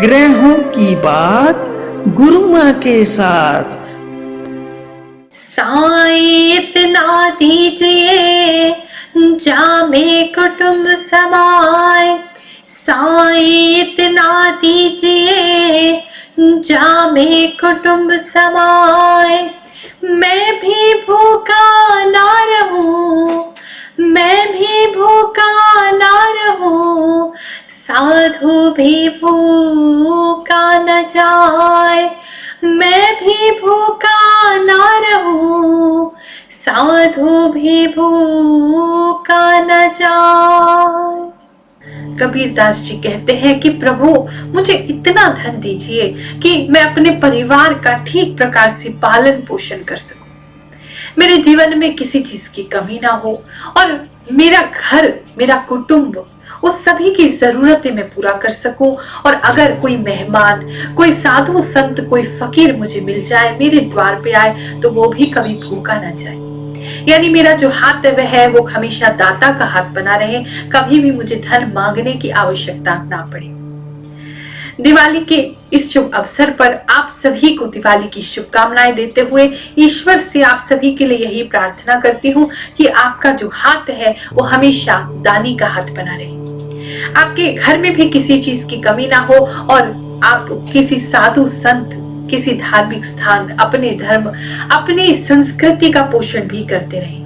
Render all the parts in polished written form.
ग्रहों की बात गुरु माँ के साथ। साईं इतना दीजिए जामे कुटुंब समाए, साईं इतना दीजिए जामे कुटुंब समाए। मैं भी भूखा ना रहूं, मैं भी भूखा ना रहूं, साधु भी भूखा न जाए। मैं भी भूखा ना रहूं, साधु भी भूखा न जाए। कबीरदास जी कहते हैं कि प्रभु मुझे इतना धन दीजिए कि मैं अपने परिवार का ठीक प्रकार से पालन पोषण कर सकूं, मेरे जीवन में किसी चीज की कमी ना हो और मेरा घर, मेरा कुटुंब, उस सभी की जरूरतें मैं पूरा कर सकूं। और अगर कोई मेहमान, कोई साधु संत, कोई फकीर मुझे मिल जाए, मेरे द्वार पे आए, तो वो भी कभी भूखा ना जाए। यानी मेरा जो हाथ है वो हमेशा दाता का हाथ बना रहे, कभी भी मुझे धन मांगने की आवश्यकता ना पड़े। दिवाली के इस शुभ अवसर पर आप सभी को दिवाली की शुभकामनाएं देते हुए ईश्वर से आप सभी के लिए यही प्रार्थना करती हूँ कि आपका जो हाथ है वो हमेशा दानी का हाथ बना रहे, आपके घर में भी किसी चीज की कमी ना हो और आप किसी साधु संत, किसी धार्मिक स्थान, अपने धर्म, अपनी संस्कृति का पोषण भी करते रहें।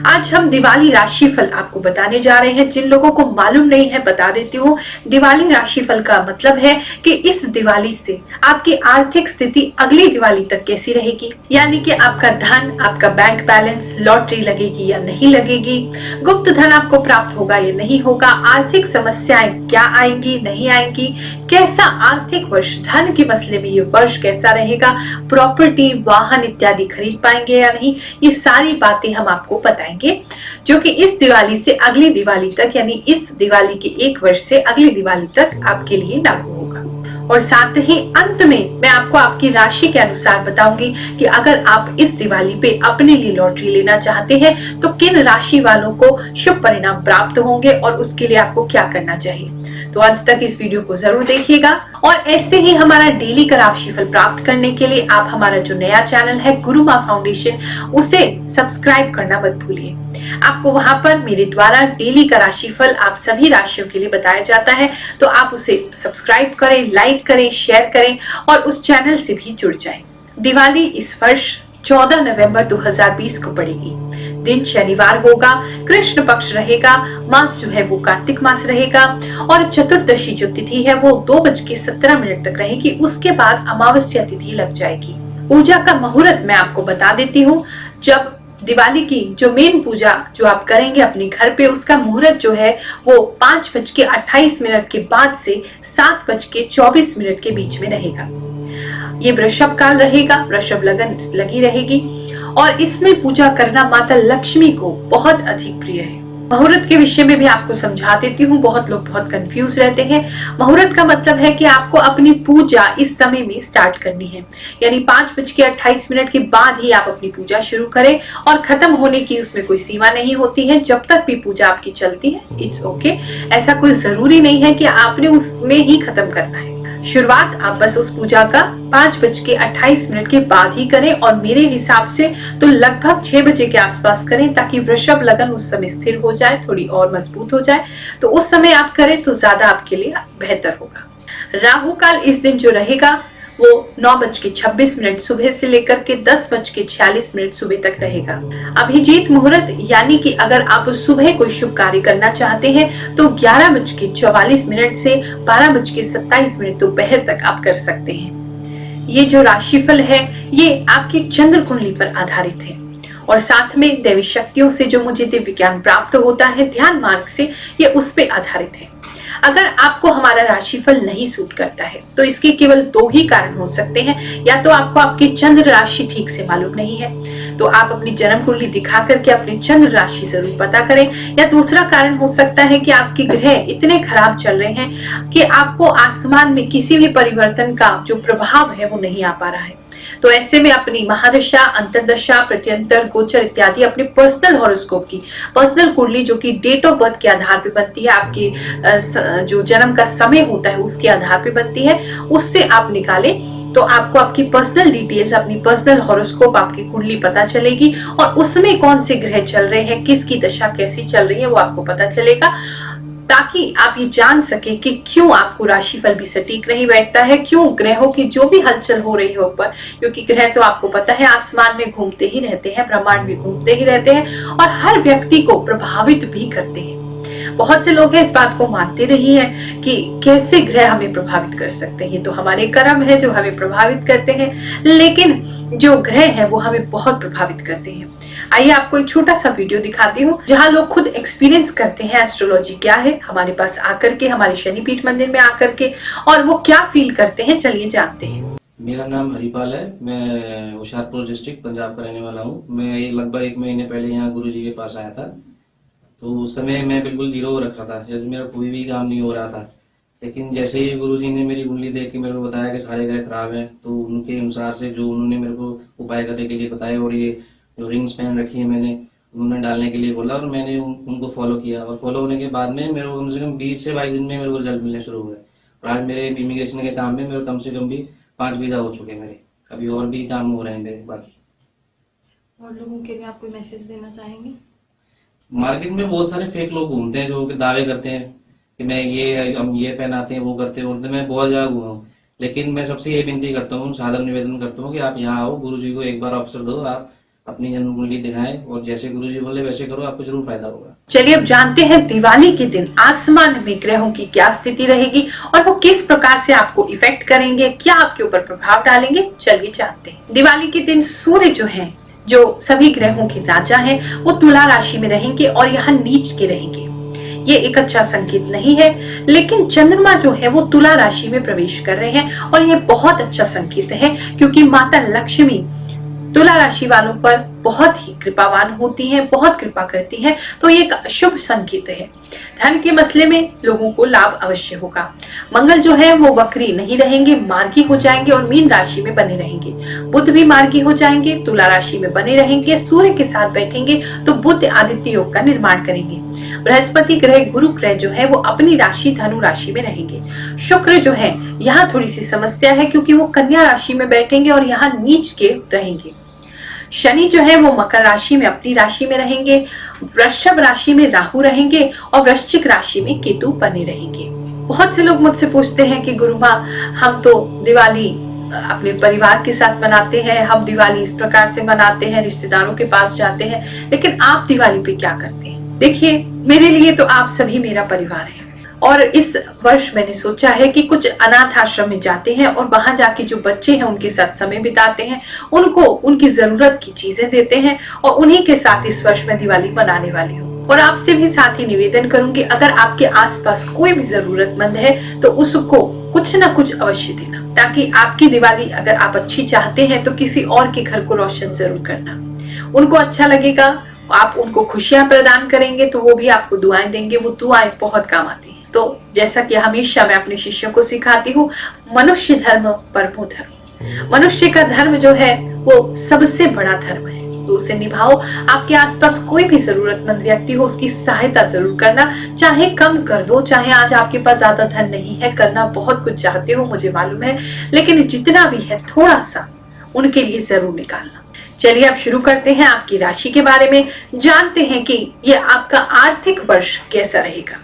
आज हम दिवाली राशिफल आपको बताने जा रहे हैं। जिन लोगों को मालूम नहीं है बता देती हूँ। दिवाली राशिफल का मतलब है कि इस दिवाली से आपकी आर्थिक स्थिति अगली दिवाली तक कैसी रहेगी, यानी कि आपका धन, आपका बैंक बैलेंस, लॉटरी लगेगी या नहीं लगेगी, गुप्त धन आपको प्राप्त होगा या नहीं होगा, आर्थिक समस्याएं क्या आएंगी नहीं आएंगी, कैसा आर्थिक वर्ष, धन के मसले में ये वर्ष कैसा रहेगा, प्रॉपर्टी, वाहन इत्यादि खरीद पाएंगे या नहीं, ये सारी बातें हम आपको बताएंगे, जो कि इस दिवाली से अगली दिवाली तक, यानी इस दिवाली के एक वर्ष से अगली दिवाली तक आपके लिए लागू होगा। और साथ ही अंत में मैं आपको आपकी राशि के अनुसार बताऊंगी कि अगर आप इस दिवाली पे अपने लिए लॉटरी लेना चाहते हैं तो किन राशि वालों को शुभ परिणाम प्राप्त होंगे और उसके लिए आपको क्या करना चाहिए। तो अंत तक इस वीडियो को जरूर देखिएगा। और ऐसे ही हमारा डेली का राशिफल प्राप्त करने के लिए आप हमारा जो नया चैनल है गुरु माँ फाउंडेशन, उसे सब्सक्राइब करना मत भूलिए। आपको वहां पर मेरे द्वारा डेली का राशिफल आप सभी राशियों के लिए बताया जाता है, तो आप उसे सब्सक्राइब करें, लाइक करें, शेयर करें और उस चैनल से भी जुड़ जाएं। दिवाली इस वर्ष 14 नवंबर 2020 को पड़ेगी। दिन शनिवार होगा, कृष्ण पक्ष रहेगा, मास जो है वो कार्तिक मास रहेगा और चतुर्दशी जो तिथि है वो 2:17 तक रहेगी। उसके बाद अमावस्या तिथि लग जाएगी। पूजा का मुहूर्त मैं आपको बता देती हूँ। जब दिवाली की जो मेन पूजा जो आप करेंगे अपने घर पे, उसका मुहूर्त जो है वो 5:28 के बाद से 7:24 के बीच में रहेगा। ये वृषभ काल रहेगा, वृषभ लगन लगी रहेगी और इसमें पूजा करना माता लक्ष्मी को बहुत अधिक प्रिय है। मुहूर्त के विषय में भी आपको समझा देती हूँ। बहुत लोग बहुत कंफ्यूज रहते हैं। मुहूर्त का मतलब है कि आपको अपनी पूजा इस समय में स्टार्ट करनी है, यानी 5:28 के बाद ही आप अपनी पूजा शुरू करें और खत्म होने की उसमें कोई सीमा नहीं होती है। जब तक भी पूजा आपकी चलती है इट्स ओके, ऐसा कोई जरूरी नहीं है कि आपने उसमें ही खत्म करना है। शुरुआत आप बस उस पूजा का 5:28 के बाद ही करें और मेरे हिसाब से तो लगभग 6 बजे के आसपास करें, ताकि वृषभ लगन उस समय स्थिर हो जाए, थोड़ी और मजबूत हो जाए। तो उस समय आप करें तो ज्यादा आपके लिए बेहतर होगा। राहु काल इस दिन जो रहेगा वो 9:26 सुबह से लेकर के 10:46 सुबह तक रहेगा। अभिजीत मुहूर्त, यानी कि अगर आप सुबह कोई शुभ कार्य करना चाहते हैं तो 11:44 से 12:27 दोपहर तक आप कर सकते हैं। ये जो राशिफल है ये आपकी चंद्र कुंडली पर आधारित है और साथ में दैवी शक्तियों से जो मुझे दिव्य ज्ञान प्राप्त होता है ध्यान मार्ग से, ये उस पे आधारित है। अगर आपको हमारा राशिफल नहीं सूट करता है तो इसके केवल 2 ही कारण हो सकते हैं। या तो आपको आपकी चंद्र राशि ठीक से मालूम नहीं है, तो आप अपनी जन्म कुंडली दिखा करके अपनी चंद्र राशि जरूर पता करें। या दूसरा कारण हो सकता है कि आपके ग्रह इतने खराब चल रहे हैं कि आपको आसमान में किसी भी परिवर्तन का जो प्रभाव है वो नहीं आ पा रहा है। तो ऐसे में अपनी महादशा, अंतरदशा, प्रत्यंतर, गोचर इत्यादि अपने पर्सनल हॉरोस्कोप की पर्सनल कुंडली जो कि डेट ऑफ बर्थ के आधार पे बनती है, आपकी जो जन्म का समय होता है उसके आधार पे बनती है, उससे आप निकालें तो आपको आपकी पर्सनल डिटेल्स, अपनी पर्सनल हॉरोस्कोप, आपकी कुंडली पता चलेगी और उसमें कौन से ग्रह चल रहे हैं, किसकी दशा कैसी चल रही है वो आपको पता चलेगा, ताकि आप ये जान सके कि क्यों आपको राशिफल भी सटीक नहीं बैठता है, क्यों ग्रहों की जो भी हलचल हो रही है ऊपर, क्योंकि ग्रह तो आपको पता है आसमान में घूमते ही रहते हैं, ब्रह्मांड में घूमते ही रहते हैं और हर व्यक्ति को प्रभावित भी करते हैं। बहुत से लोग हैं इस बात को मानते नहीं है कि कैसे ग्रह हमें प्रभावित कर सकते हैं, तो हमारे कर्म है जो हमें प्रभावित करते हैं, लेकिन जो ग्रह है वो हमें बहुत प्रभावित करते हैं। आइए आपको एक छोटा सा वीडियो दिखाती हूँ जहाँ लोग खुद एक्सपीरियंस करते हैं एस्ट्रोलॉजी क्या है, हमारे पास आकर के, हमारे शनिपीठ मंदिर में आकर के, और वो क्या फील करते हैं, चलिए जानते हैं। मेरा नाम हरिपाल है, मैं होशियारपुर डिस्ट्रिक्ट पंजाब का रहने वाला हूँ। मैं लगभग 1 महीने पहले यहाँ गुरुजी के पास आया था, तो उस समय मैं बिल्कुल जीरो रखा था, जैसे मेरा कोई भी काम नहीं हो रहा था। लेकिन जैसे ही गुरुजी ने मेरी कुंडली देख के मेरे को बताया कि सारे ग्रह खराब हैं, तो उनके अनुसार से जो उन्होंने मेरे को उपाय करने के लिए बताए, और ये जो रिंग्स पहन रखी है मैंने, उन्होंने डालने के लिए बोला और मैंने उनको फॉलो किया, और फॉलो होने के बाद में मेरे को कम से कम 20 से 22 दिन में मेरे को रिजल्ट मिलने शुरू हुए। और आज मेरे इमिग्रेशन के काम में मेरे कम से कम भी 5 वीजा हो चुके हैं मेरे, अभी और भी काम हो रहे हैं मेरे बाकी। और लोगों के लिए आप कोई मैसेज देना चाहेंगे? मार्केट में बहुत सारे फेक लोग घूमते हैं जो दावे करते हैं कि मैं हम ये पहनाते हैं, वो करते हैं, और मैं बहुत जगह घूमा हूँ। लेकिन मैं सबसे ये विनती करता हूँ, सादर निवेदन करता हूँ कि आप यहाँ आओ, गुरुजी को एक बार अवसर दो, आप अपनी जन्म कुंडली दिखाएं और जैसे गुरुजी बोले वैसे करो, आपको जरूर फायदा होगा। चलिए अब जानते हैं दिवाली के दिन आसमान में ग्रहों की क्या स्थिति रहेगी और वो किस प्रकार से आपको इफेक्ट करेंगे, क्या आपके ऊपर प्रभाव डालेंगे, चलिए जानते हैं। दिवाली के दिन सूर्य जो है, जो सभी ग्रहों के राजा हैं, वो तुला राशि में रहेंगे और यहाँ नीच के रहेंगे। ये एक अच्छा संकेत नहीं है, लेकिन चंद्रमा जो है वो तुला राशि में प्रवेश कर रहे हैं और ये बहुत अच्छा संकेत है, क्योंकि माता लक्ष्मी तुला राशि वालों पर बहुत ही कृपावान होती हैं, बहुत कृपा करती हैं, तो ये एक शुभ संकेत है। धन के मसले में लोगों को लाभ अवश्य होगा। मंगल जो है वो वक्री नहीं रहेंगे, मार्गी हो जाएंगे और मीन राशि में बने रहेंगे। बुध भी मार्गी हो जाएंगे, तुला राशि में बने रहेंगे, सूर्य के साथ बैठेंगे तो बुध आदित्य योग का निर्माण करेंगे। बृहस्पति ग्रह, गुरु ग्रह जो है वो अपनी राशि धनु राशि में रहेंगे। शुक्र जो है यहाँ थोड़ी सी समस्या है, क्योंकि वो कन्या राशि में बैठेंगे और यहाँ नीच के रहेंगे। शनि जो है वो मकर राशि में अपनी राशि में रहेंगे, वृषभ राशि में राहु रहेंगे और वृश्चिक राशि में केतु बने रहेंगे। बहुत से लोग मुझसे पूछते हैं कि गुरु माँ, हम तो दिवाली अपने परिवार के साथ मनाते हैं, हम दिवाली इस प्रकार से मनाते हैं, रिश्तेदारों के पास जाते हैं, लेकिन आप दिवाली पे क्या करते हैं? देखिए, मेरे लिए तो आप सभी मेरा परिवार है, और इस वर्ष मैंने सोचा है कि कुछ अनाथ आश्रम में जाते हैं और वहां जाके जो बच्चे हैं उनके साथ समय बिताते हैं, उनको उनकी जरूरत की चीजें देते हैं, और उन्हीं के साथ इस वर्ष मैं दिवाली मनाने वाली हूँ। और आपसे भी साथ ही निवेदन करूंगी, अगर आपके आसपास कोई भी जरूरतमंद है तो उसको कुछ ना कुछ अवश्य देना, ताकि आपकी दिवाली अगर आप अच्छी चाहते हैं तो किसी और के घर को रोशन जरूर करना। उनको अच्छा लगेगा, आप उनको खुशियां प्रदान करेंगे तो वो भी आपको दुआएं देंगे, वो दुआएं बहुत काम आती हैं। तो जैसा कि हमेशा मैं अपने शिष्यों को सिखाती हूँ, मनुष्य धर्म परमो धर्म, मनुष्य का धर्म जो है वो सबसे बड़ा धर्म है, तो उसे निभाओ। आपके आसपास कोई भी जरूरतमंद व्यक्ति हो, उसकी सहायता जरूर करना, चाहे कम कर दो, चाहे आज आपके पास ज्यादा धन नहीं है, करना बहुत कुछ चाहते हो मुझे मालूम है, लेकिन जितना भी है थोड़ा सा उनके लिए जरूर निकालना। चलिए अब शुरू करते हैं आपकी राशि के बारे में, जानते हैं कि ये आपका आर्थिक वर्ष कैसा रहेगा।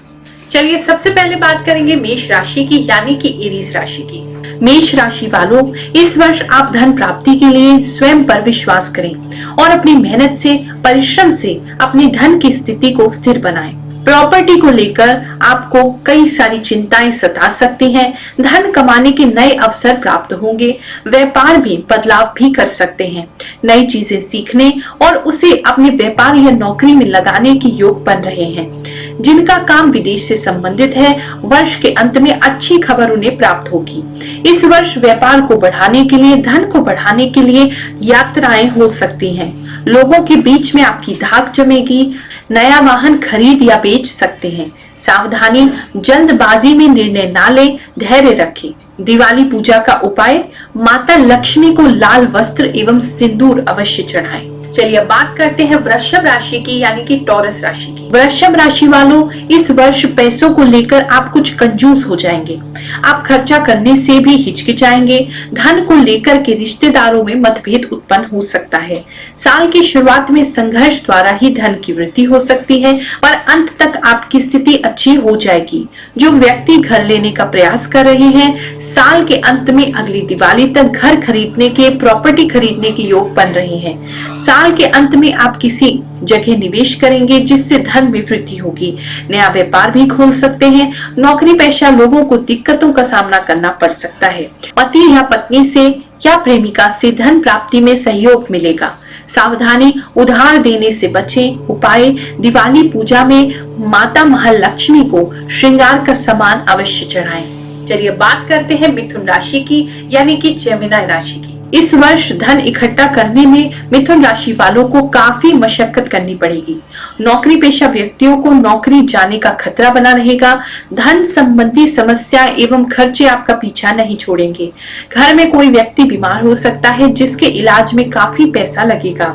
चलिए सबसे पहले बात करेंगे मेष राशि की, यानी कि एरीज राशि की। मेष राशि वालों, इस वर्ष आप धन प्राप्ति के लिए स्वयं पर विश्वास करें और अपनी मेहनत से, परिश्रम से अपने धन की स्थिति को स्थिर बनाएं। प्रॉपर्टी को लेकर आपको कई सारी चिंताएं सता सकती हैं। धन कमाने के नए अवसर प्राप्त होंगे। व्यापार में बदलाव भी कर सकते हैं। नई चीजें सीखने और उसे अपने व्यापार या नौकरी में लगाने के योग बन रहे हैं। जिनका काम विदेश से संबंधित है, वर्ष के अंत में अच्छी खबर उन्हें प्राप्त होगी। इस वर्ष व्यापार को बढ़ाने के लिए, धन को बढ़ाने के लिए यात्राएं हो सकती हैं। लोगों के बीच में आपकी धाक जमेगी। नया वाहन खरीद या बेच सकते हैं। सावधानी, जल्दबाजी में निर्णय ना लें, धैर्य रखें। दिवाली पूजा का उपाय, माता लक्ष्मी को लाल वस्त्र एवं सिंदूर अवश्य चढ़ाएं। चलिए अब बात करते हैं वृषभ राशि की यानी कि टॉरस राशि की। वृषभ राशि वालों, इस वर्ष पैसों को लेकर आप कुछ कंजूस हो जाएंगे। आप खर्चा करने से भी हिचकिचाएंगे। धन को लेकर के रिश्तेदारों में मतभेद उत्पन्न हो सकता है। साल की शुरुआत में संघर्ष द्वारा ही धन की वृद्धि हो सकती है, पर अंत तक आपकी स्थिति अच्छी हो जाएगी। जो व्यक्ति घर लेने का प्रयास कर रहे हैं, साल के अंत में अगली दिवाली तक घर खरीदने के, प्रॉपर्टी खरीदने के योग बन रहे हैं। साल के अंत में आप किसी जगह निवेश करेंगे जिससे धन में वृद्धि होगी। नया व्यापार भी खोल सकते हैं। नौकरी पेशा लोगों को दिक्कतों का सामना करना पड़ सकता है। पति या पत्नी से या प्रेमिका से धन प्राप्ति में सहयोग मिलेगा। सावधानी, उधार देने से बचें। उपाय, दिवाली पूजा में माता महालक्ष्मी को श्रृंगार का सामान अवश्य चढ़ाएं। चलिए बात करते हैं मिथुन राशि की यानी कि जेमिनी राशि की। इस वर्ष धन इकट्ठा करने में मिथुन राशि वालों को काफी मशक्कत करनी पड़ेगी। नौकरी पेशा व्यक्तियों को नौकरी जाने का खतरा बना रहेगा। धन संबंधी समस्या एवं खर्चे आपका पीछा नहीं छोड़ेंगे। घर में कोई व्यक्ति बीमार हो सकता है जिसके इलाज में काफी पैसा लगेगा।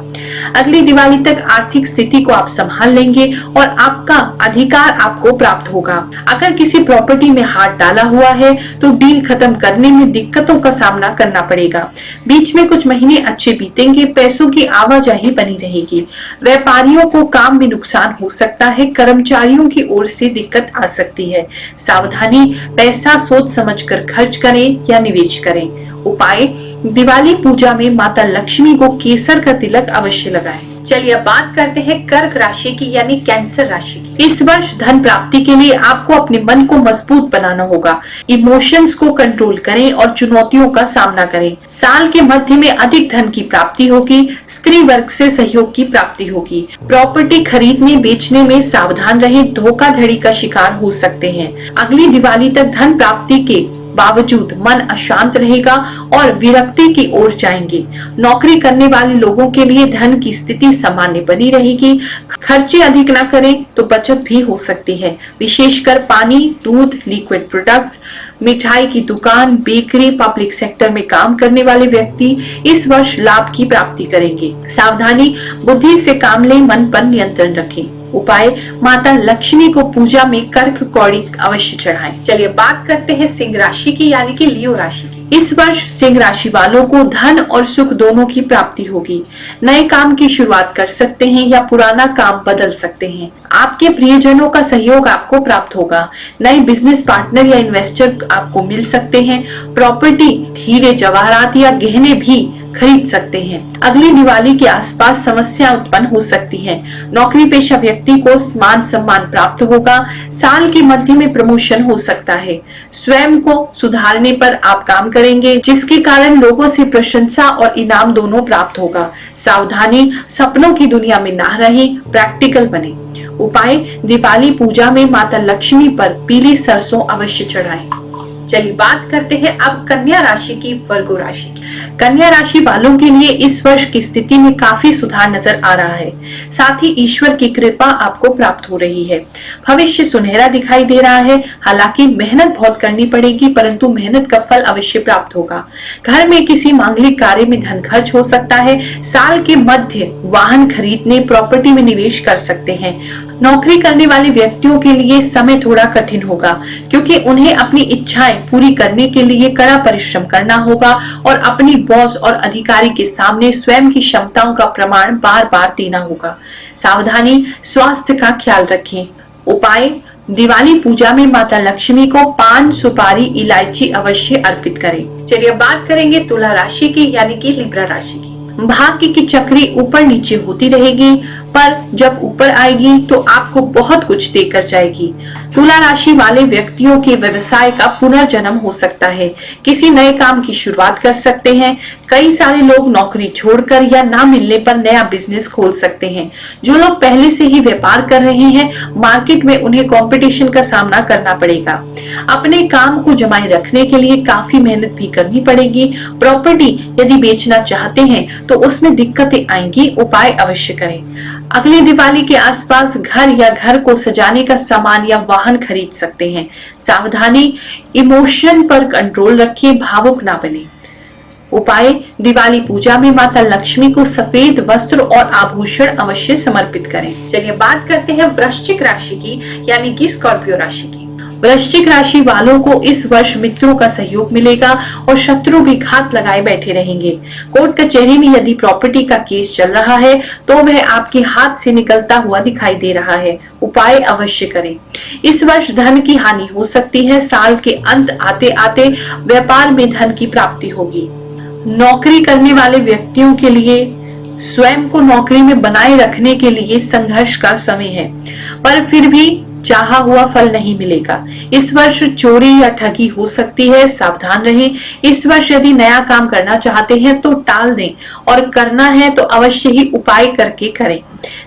अगली दिवाली तक आर्थिक स्थिति को आप संभाल लेंगे और आपका अधिकार आपको प्राप्त होगा। अगर किसी प्रॉपर्टी में हाथ डाला हुआ है तो डील खत्म करने में दिक्कतों का सामना करना पड़ेगा। बीच में कुछ महीने अच्छे बीतेंगे। पैसों की आवाजाही बनी रहेगी। व्यापारियों को काम में नुकसान हो सकता है। कर्मचारियों की ओर से दिक्कत आ सकती है। सावधानी, पैसा सोच समझकर खर्च करें या निवेश करें। उपाय, दिवाली पूजा में माता लक्ष्मी को केसर का तिलक अवश्य लगाएं। चलिए अब बात करते हैं कर्क राशि की यानी कैंसर राशि की। इस वर्ष धन प्राप्ति के लिए आपको अपने मन को मजबूत बनाना होगा। इमोशंस को कंट्रोल करें और चुनौतियों का सामना करें। साल के मध्य में अधिक धन की प्राप्ति होगी। स्त्री वर्ग से सहयोग की प्राप्ति होगी। प्रॉपर्टी खरीदने बेचने में सावधान रहें, धोखाधड़ी का शिकार हो सकते हैं। अगली दिवाली तक धन प्राप्ति के बावजूद मन अशांत रहेगा और विरक्ति की ओर जाएंगे। नौकरी करने वाले लोगों के लिए धन की स्थिति सामान्य बनी रहेगी। खर्चे अधिक न करें तो बचत भी हो सकती है। विशेषकर पानी, दूध, लिक्विड प्रोडक्ट्स, मिठाई की दुकान, बेकरी, पब्लिक सेक्टर में काम करने वाले व्यक्ति इस वर्ष लाभ की प्राप्ति करेंगे। सावधानी, बुद्धि से काम लें, मन पर नियंत्रण रखें। उपाय, माता लक्ष्मी को पूजा में कर्क कौड़ी अवश्य चढ़ाएं। चलिए बात करते हैं सिंह राशि की यानी कि लियो राशि की। इस वर्ष सिंह राशि वालों को धन और सुख दोनों की प्राप्ति होगी। नए काम की शुरुआत कर सकते हैं या पुराना काम बदल सकते हैं। आपके प्रियजनों का सहयोग आपको प्राप्त होगा। नए बिजनेस पार्टनर या इन्वेस्टर आपको मिल सकते हैं। प्रॉपर्टी, हीरे जवाहरात या गहने भी खरीद सकते हैं। अगली दिवाली के आसपास समस्या उत्पन्न हो सकती है। नौकरी पेशा व्यक्ति को मान सम्मान प्राप्त होगा। साल के मध्य में प्रमोशन हो सकता है। स्वयं को सुधारने पर आप काम करेंगे जिसके कारण लोगों से प्रशंसा और इनाम दोनों प्राप्त होगा। सावधानी, सपनों की दुनिया में ना रहें, प्रैक्टिकल बने। उपाय, दिवाली पूजा में माता लक्ष्मी पर पीली सरसों अवश्य चढ़ाएं। चलिए बात करते हैं अब कन्या राशि की, वर्गो राशि की। कन्या राशि वालों के लिए इस वर्ष की स्थिति में काफी सुधार नजर आ रहा है। साथ ही ईश्वर की कृपा आपको प्राप्त हो रही है। भविष्य सुनहरा दिखाई दे रहा है। हालांकि मेहनत बहुत करनी पड़ेगी परंतु मेहनत का फल अवश्य प्राप्त होगा। घर में किसी मांगलिक कार्य में धन खर्च हो सकता है। साल के मध्य वाहन खरीदने, प्रॉपर्टी में निवेश कर सकते हैं। नौकरी करने वाले व्यक्तियों के लिए समय थोड़ा कठिन होगा क्योंकि उन्हें अपनी इच्छाएं पूरी करने के लिए कड़ा परिश्रम करना होगा और अपनी बॉस और अधिकारी के सामने स्वयं की क्षमताओं का प्रमाण बार बार देना होगा। सावधानी, स्वास्थ्य का ख्याल रखें। उपाय, दिवाली पूजा में माता लक्ष्मी को पान, सुपारी, इलायची अवश्य अर्पित करें। चलिए बात करेंगे तुला राशि की यानी कि लिब्रा राशि की। भाग्य की चक्री ऊपर नीचे होती रहेगी पर जब ऊपर आएगी तो आपको बहुत कुछ देकर जाएगी। तुला राशि वाले व्यक्तियों के व्यवसाय का पुनर्जन्म हो सकता है। किसी नए काम की शुरुआत कर सकते हैं। कई सारे लोग नौकरी छोड़कर या ना मिलने पर नया बिजनेस खोल सकते हैं। जो लोग पहले से ही व्यापार कर रहे हैं, मार्केट में उन्हें कंपटीशन का सामना करना पड़ेगा। अपने काम को जमाए रखने के लिए काफी मेहनत भी करनी पड़ेगी। प्रॉपर्टी यदि बेचना चाहते हैं तो उसमें दिक्कतें आएंगी। उपाय अवश्य करें। अगली दिवाली के आसपास घर या घर को सजाने का सामान या वाहन खरीद सकते हैं। सावधानी, इमोशन पर कंट्रोल रखें, भावुक ना बने। उपाय, दिवाली पूजा में माता लक्ष्मी को सफेद वस्त्र और आभूषण अवश्य समर्पित करें। चलिए बात करते हैं वृश्चिक राशि की, यानी कि स्कॉर्पियो राशि की। वृश्चिक राशि वालों को इस वर्ष मित्रों का सहयोग मिलेगा और शत्रु भी घात लगाए बैठे रहेंगे। कोर्ट कचहरी में यदि प्रॉपर्टी का केस चल रहा है तो वह आपके हाथ से निकलता हुआ दिखाई दे रहा है। उपाय अवश्य करें। इस वर्ष धन की हानि हो सकती है। साल के अंत आते आते व्यापार में धन की प्राप्ति होगी। नौकरी करने वाले व्यक्तियों के लिए स्वयं को नौकरी में बनाए रखने के लिए संघर्ष का समय है, पर फिर भी चाहा हुआ फल नहीं मिलेगा। इस वर्ष चोरी या ठगी हो सकती है, सावधान रहें। इस वर्ष यदि नया काम करना चाहते हैं तो टाल दें और करना है तो अवश्य ही उपाय करके करें।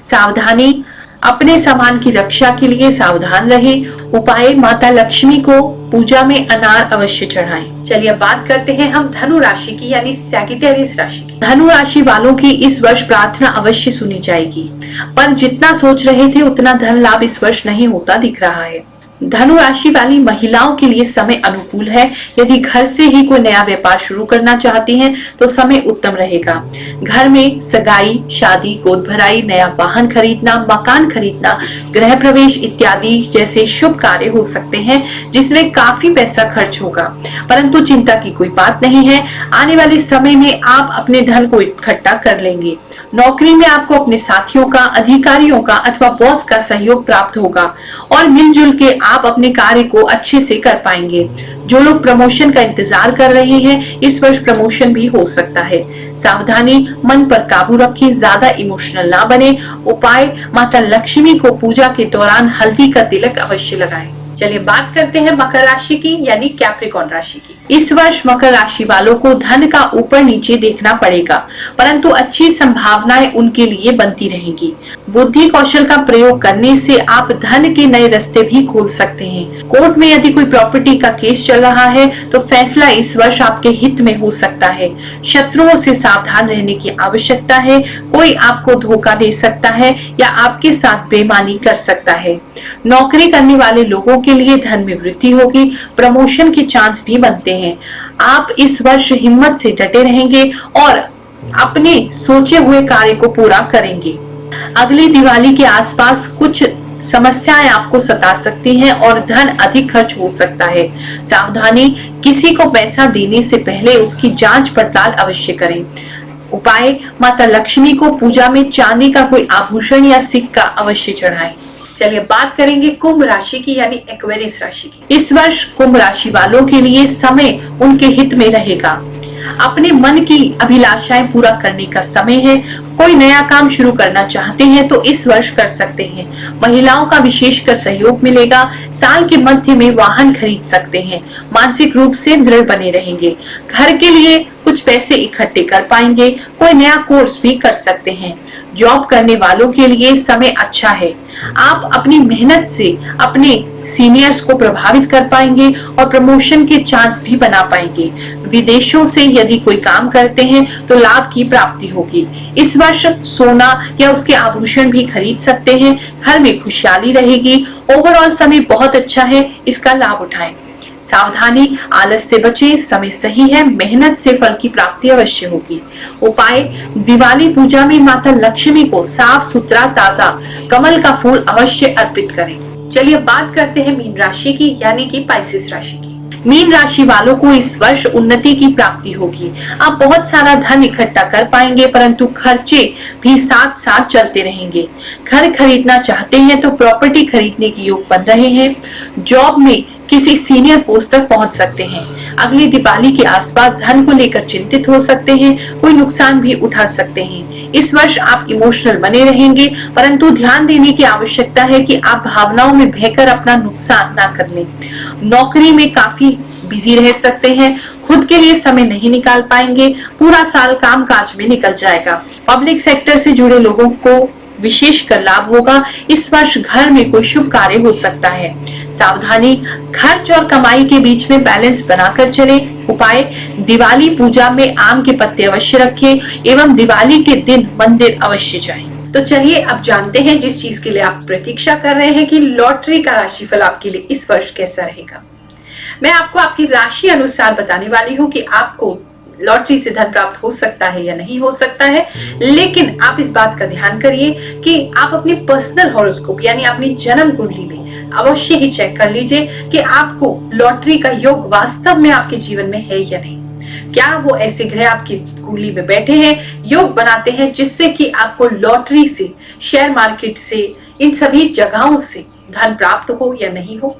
सावधानी, अपने सामान की रक्षा के लिए सावधान रहें। उपाय, माता लक्ष्मी को पूजा में अनार अवश्य चढ़ाएं। चलिए बात करते हैं हम धनु राशि की, यानी सैजिटेरियस राशि की। धनु राशि वालों की इस वर्ष प्रार्थना अवश्य सुनी जाएगी, पर जितना सोच रहे थे उतना धन लाभ इस वर्ष नहीं होता दिख रहा है। धनु राशि वाली महिलाओं के लिए समय अनुकूल है। यदि घर से ही कोई नया व्यापार शुरू करना चाहती हैं तो समय उत्तम रहेगा। घर में सगाई, शादी, गोद भराई, नया वाहन खरीदना, मकान खरीदना, गृह प्रवेश इत्यादि जैसे शुभ कार्य हो सकते हैं जिसमें काफी पैसा खर्च होगा, परंतु चिंता की कोई बात नहीं है। आने वाले समय में आप अपने धन को इकट्ठा कर लेंगे। नौकरी में आपको अपने साथियों का, अधिकारियों का अथवा बॉस का सहयोग प्राप्त होगा और मिलजुल के आप अपने कार्य को अच्छे से कर पाएंगे। जो लोग प्रमोशन का इंतजार कर रहे हैं, इस वर्ष प्रमोशन भी हो सकता है। सावधानी, मन पर काबू रखें, ज्यादा इमोशनल ना बने। उपाय, माता लक्ष्मी को पूजा के दौरान हल्दी का तिलक अवश्य लगाएं। चलिए बात करते हैं मकर राशि की, यानी कैप्रिकॉर्न राशि की। इस वर्ष मकर राशि वालों को धन का ऊपर नीचे देखना पड़ेगा, परंतु अच्छी संभावनाएं उनके लिए बनती रहेंगी। बुद्धि कौशल का प्रयोग करने से आप धन के नए रास्ते भी खोल सकते हैं। कोर्ट में यदि कोई प्रॉपर्टी का केस चल रहा है तो फैसला इस वर्ष आपके हित में हो सकता है। शत्रुओं से सावधान रहने की आवश्यकता है। कोई आपको धोखा दे सकता है या आपके साथ बेईमानी कर सकता है। नौकरी करने वाले लोगों के लिए धन में वृद्धि होगी। प्रमोशन के चांस भी बनते हैं। आप इस वर्ष हिम्मत से डटे रहेंगे और अपने सोचे हुए कार्य को पूरा करेंगे। अगली दिवाली के आसपास कुछ समस्याएं आपको सता सकती हैं और धन अधिक खर्च हो सकता है। सावधानी, किसी को पैसा देने से पहले उसकी जांच पड़ताल अवश्य करें। उपाय, माता लक्ष्मी को पूजा में चांदी का कोई आभूषण या सिक्का अवश्य चढ़ाएं। चलिए बात करेंगे कुंभ राशि की, यानी एक्वेरियस राशि की। इस वर्ष कुंभ राशि वालों के लिए समय उनके हित में रहेगा। अपने मन की अभिलाषाएं पूरा करने का समय है। कोई नया काम शुरू करना चाहते हैं तो इस वर्ष कर सकते हैं। महिलाओं का विशेषकर सहयोग मिलेगा। साल के मध्य में वाहन खरीद सकते हैं। मानसिक रूप से दृढ़ बने रहेंगे। घर के लिए कुछ पैसे इकट्ठे कर पाएंगे। कोई नया कोर्स भी कर सकते हैं। जॉब करने वालों के लिए समय अच्छा है। आप अपनी मेहनत से अपने सीनियर्स को प्रभावित कर पाएंगे और प्रमोशन के चांस भी बना पाएंगे। विदेशों से यदि कोई काम करते हैं तो लाभ की प्राप्ति होगी। इस वर्ष सोना या उसके आभूषण भी खरीद सकते हैं। घर में खुशहाली रहेगी। ओवरऑल समय बहुत अच्छा है, इसका लाभ उठाएं। सावधानी, आलस से बचें। समय सही है, मेहनत से फल की प्राप्ति अवश्य होगी। उपाय, दिवाली पूजा में माता लक्ष्मी को साफ सुथरा ताजा कमल का फूल अवश्य अर्पित करें। चलिए बात करते हैं मीन राशि की, यानी कि पाइसेस राशि की। मीन राशि वालों को इस वर्ष उन्नति की प्राप्ति होगी। आप बहुत सारा धन इकट्ठा कर पाएंगे, परंतु खर्चे भी साथ साथ चलते रहेंगे। घर खरीदना चाहते हैं तो प्रॉपर्टी खरीदने के योग बन रहे हैं। जॉब में किसी सीनियर पोस्ट तक पहुंच सकते हैं। अगली दिवाली के आसपास धन को लेकर चिंतित हो सकते हैं। कोई नुकसान भी उठा सकते हैं। इस वर्ष आप इमोशनल बने रहेंगे, परंतु ध्यान देने की आवश्यकता है कि आप भावनाओं में बहकर अपना नुकसान ना कर लें। नौकरी में काफी बिजी रह सकते हैं। खुद के लिए समय नहीं निकाल पाएंगे। पूरा साल कामकाज में निकल जाएगा। पब्लिक सेक्टर से जुड़े लोगों को विशेषकर लाभ होगा। इस वर्ष घर में कोई शुभ कार्य हो सकता है। सावधानी, खर्च और कमाई के बीच में बैलेंस बनाकर चलें। उपाय, दिवाली पूजा में आम के पत्ते अवश्य रखें एवं दिवाली के दिन मंदिर अवश्य जाएं। तो चलिए अब जानते हैं जिस चीज के लिए आप प्रतीक्षा कर रहे हैं कि लॉटरी का राशिफल आपके लिए इस वर्ष कैसा रहेगा। मैं आपको आपकी राशि अनुसार बताने वाली हूँ कि आपको लॉटरी से धन प्राप्त हो सकता है या नहीं हो सकता है, लेकिन आप इस बात का ध्यान करिए कि आप अपनी पर्सनल हॉरोस्कोप यानी अपनी जन्म कुंडली में अवश्य ही चेक कर लीजिए कि आपको लॉटरी का योग वास्तव में आपके जीवन में है या नहीं। क्या वो ऐसे ग्रह आपकी कुंडली में बैठे हैं, योग बनाते हैं जिससे कि आपको लॉटरी से, शेयर मार्केट से, इन सभी जगहों से धन प्राप्त हो या नहीं हो,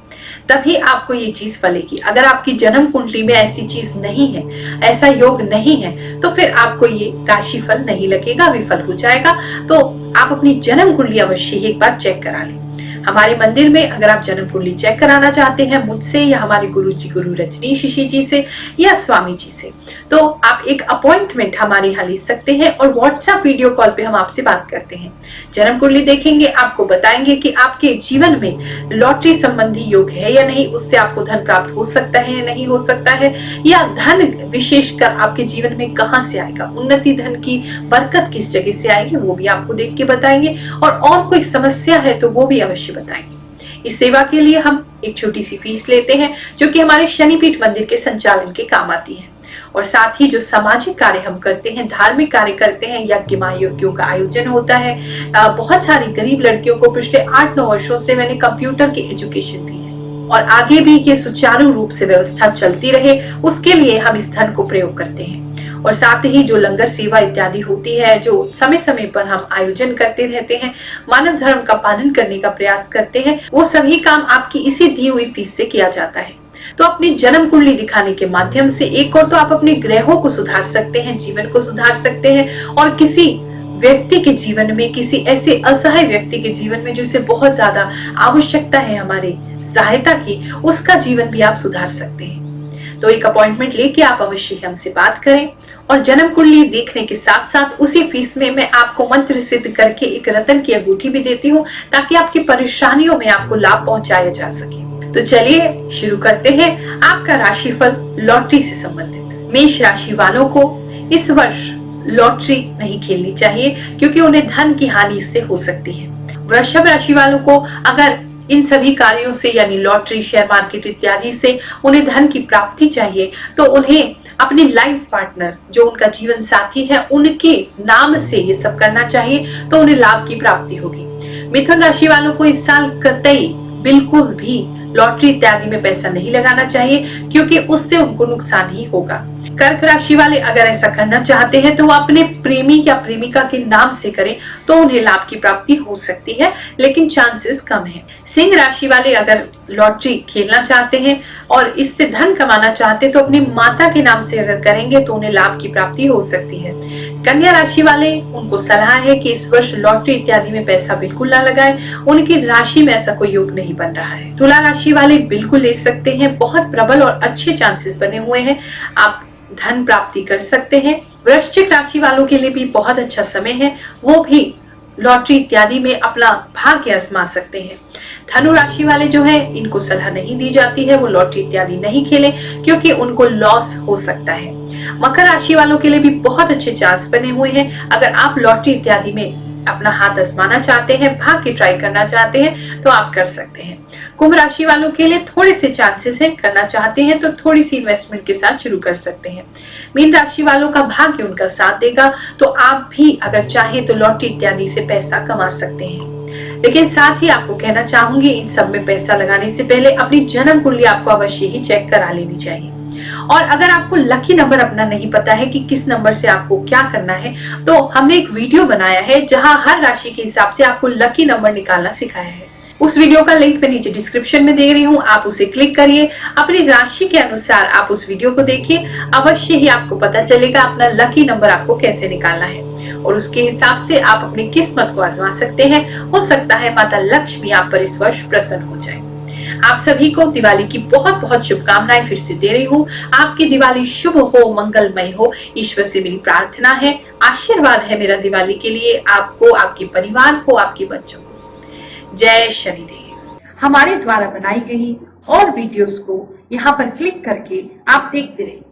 तभी आपको ये चीज फलेगी। अगर आपकी जन्म कुंडली में ऐसी चीज नहीं है, ऐसा योग नहीं है, तो फिर आपको ये राशिफल नहीं लगेगा, विफल हो जाएगा। तो आप अपनी जन्म कुंडली अवश्य एक बार चेक करा लें। हमारे मंदिर में अगर आप जन्म कुंडली चेक कराना चाहते हैं मुझसे या हमारे गुरु रजनीश ऋषि जी से या स्वामी जी से, तो आप एक अपॉइंटमेंट हमारे यहाँ ले सकते हैं और व्हाट्सएप वीडियो कॉल पे हम आपसे बात करते हैं। जन्म कुंडली देखेंगे, आपको बताएंगे कि आपके जीवन में लॉटरी संबंधी योग है या नहीं, उससे आपको धन प्राप्त हो सकता है या नहीं हो सकता है, या धन विशेषकर आपके जीवन में कहाँ से आएगा, उन्नति धन की बरकत किस जगह से आएगी वो भी आपको देख के बताएंगे, और कोई समस्या है तो वो भी अवश्य बताएंगे। इस सेवा के लिए हम एक छोटी सी फीस लेते हैं जो कि हमारे शनिपीठ मंदिर के संचालन के काम आती है, और साथ ही जो सामाजिक कार्य हम करते हैं, धार्मिक कार्य करते हैं, यज्ञ महायज्ञों का आयोजन होता है। बहुत सारी गरीब लड़कियों को पिछले 8-9 वर्षों से मैंने कंप्यूटर की एजुकेशन दी है और आगे भी ये सुचारू रूप से व्यवस्था चलती रहे, उसके लिए हम इस धन को प्रयोग करते हैं। और साथ ही जो लंगर सेवा इत्यादि होती है, जो समय समय पर हम आयोजन करते रहते हैं, मानव धर्म का पालन करने का प्रयास करते हैं, वो सभी काम आपकी इसी दी हुई फीस से किया जाता है। तो अपनी जन्म कुंडली दिखाने के माध्यम से एक और तो आप अपने ग्रहों को सुधार सकते हैं, जीवन को सुधार सकते हैं, और किसी व्यक्ति के जीवन में, किसी ऐसे असहाय व्यक्ति के जीवन में जिसे बहुत ज्यादा आवश्यकता है हमारी सहायता की, उसका जीवन भी आप सुधार सकते हैं। तो एक अपॉइंटमेंट लेके आप अवश्य हमसे बात करें, और जन्म कुंडली देखने के साथ साथ उसी फीस में मैं आपको मंत्र सिद्ध करके एक रतन की अंगूठी भी देती हूँ ताकि आपकी परेशानियों में आपको लाभ पहुंचाया जा सके। तो चलिए शुरू करते हैं आपका राशिफल लॉटरी से संबंधित। मेष राशि वालों को इस वर्ष लॉटरी नहीं खेलनी चाहिए क्योंकि उन्हें धन की हानि इससे हो सकती है। वृषभ राशि वालों को अगर इन सभी कार्यों से यानी लॉटरी, शेयर मार्केट इत्यादि से उन्हें धन की प्राप्ति चाहिए तो उन्हें अपने लाइफ पार्टनर, जो उनका जीवन साथी है, उनके नाम से ये सब करना चाहिए, तो उन्हें लाभ की प्राप्ति होगी। मिथुन राशि वालों को इस साल कतई बिल्कुल भी लॉटरी इत्यादि में पैसा नहीं लगाना चाहिए क्योंकि उससे उनको नुकसान ही होगा। कर्क राशि वाले अगर ऐसा करना चाहते हैं तो वो अपने प्रेमी या प्रेमिका के नाम से करें तो उन्हें लाभ की प्राप्ति हो सकती है, लेकिन चांसेस कम है। सिंह राशि वाले अगर लॉटरी खेलना चाहते हैं और इससे धन कमाना चाहते हैं तो अपनी माता के नाम से अगर करेंगे तो उन्हें लाभ की प्राप्ति हो सकती है। कन्या राशि वाले, उनको सलाह है कि इस वर्ष लॉटरी इत्यादि में पैसा बिल्कुल ना लगाएं, उनकी राशि में ऐसा कोई योग नहीं बन रहा है। तुला राशि वाले बिल्कुल ले सकते हैं, बहुत प्रबल और अच्छे चांसेस बने हुए हैं, आप धन प्राप्ति कर सकते हैं। वृश्चिक राशि वालों के लिए भी बहुत अच्छा समय है, वो भी लॉटरी इत्यादि में अपना भाग्य आजमा सकते हैं। धनु राशि वाले जो है, इनको सलाह नहीं दी जाती है वो लॉटरी इत्यादि नहीं खेलें क्योंकि उनको लॉस हो सकता है। मकर राशि वालों के लिए भी बहुत अच्छे चांस बने हुए हैं, अगर आप लॉटरी इत्यादि में अपना हाथ आजमाना चाहते हैं, भाग्य ट्राई करना चाहते हैं तो आप कर सकते हैं। कुंभ राशि वालों के लिए थोड़े से चांसेस हैं, करना चाहते हैं तो थोड़ी सी इन्वेस्टमेंट के साथ शुरू कर सकते हैं। मीन राशि वालों का भाग्य उनका साथ देगा तो आप भी अगर चाहें तो लॉटरी इत्यादि से पैसा कमा सकते हैं। लेकिन साथ ही आपको कहना चाहूंगी, इन सब में पैसा लगाने से पहले अपनी जन्म कुंडली आपको अवश्य ही चेक करा लेनी चाहिए। और अगर आपको लकी नंबर अपना नहीं पता है कि किस नंबर से आपको क्या करना है, तो हमने एक वीडियो बनाया है जहां हर राशि के हिसाब से आपको लकी नंबर निकालना सिखाया है। उस वीडियो का लिंक मैं नीचे डिस्क्रिप्शन में दे रही हूँ, आप उसे क्लिक करिए, अपनी राशि के अनुसार आप उस वीडियो को देखिए, अवश्य ही आपको पता चलेगा अपना लकी नंबर आपको कैसे निकालना है और उसके हिसाब से आप अपनी किस्मत को आजमा सकते हैं। हो सकता है माता लक्ष्मी आप पर इस वर्ष प्रसन्न हो जाए। आप सभी को दिवाली की बहुत बहुत शुभकामनाएं फिर से दे रही हूँ। आपकी दिवाली शुभ हो, मंगलमय हो, ईश्वर से मेरी प्रार्थना है, आशीर्वाद है मेरा दिवाली के लिए, आपको, आपके परिवार को, आपके बच्चों को। जय शनिदेव। हमारे द्वारा बनाई गई और वीडियोस को यहाँ पर क्लिक करके आप देखते रहिए।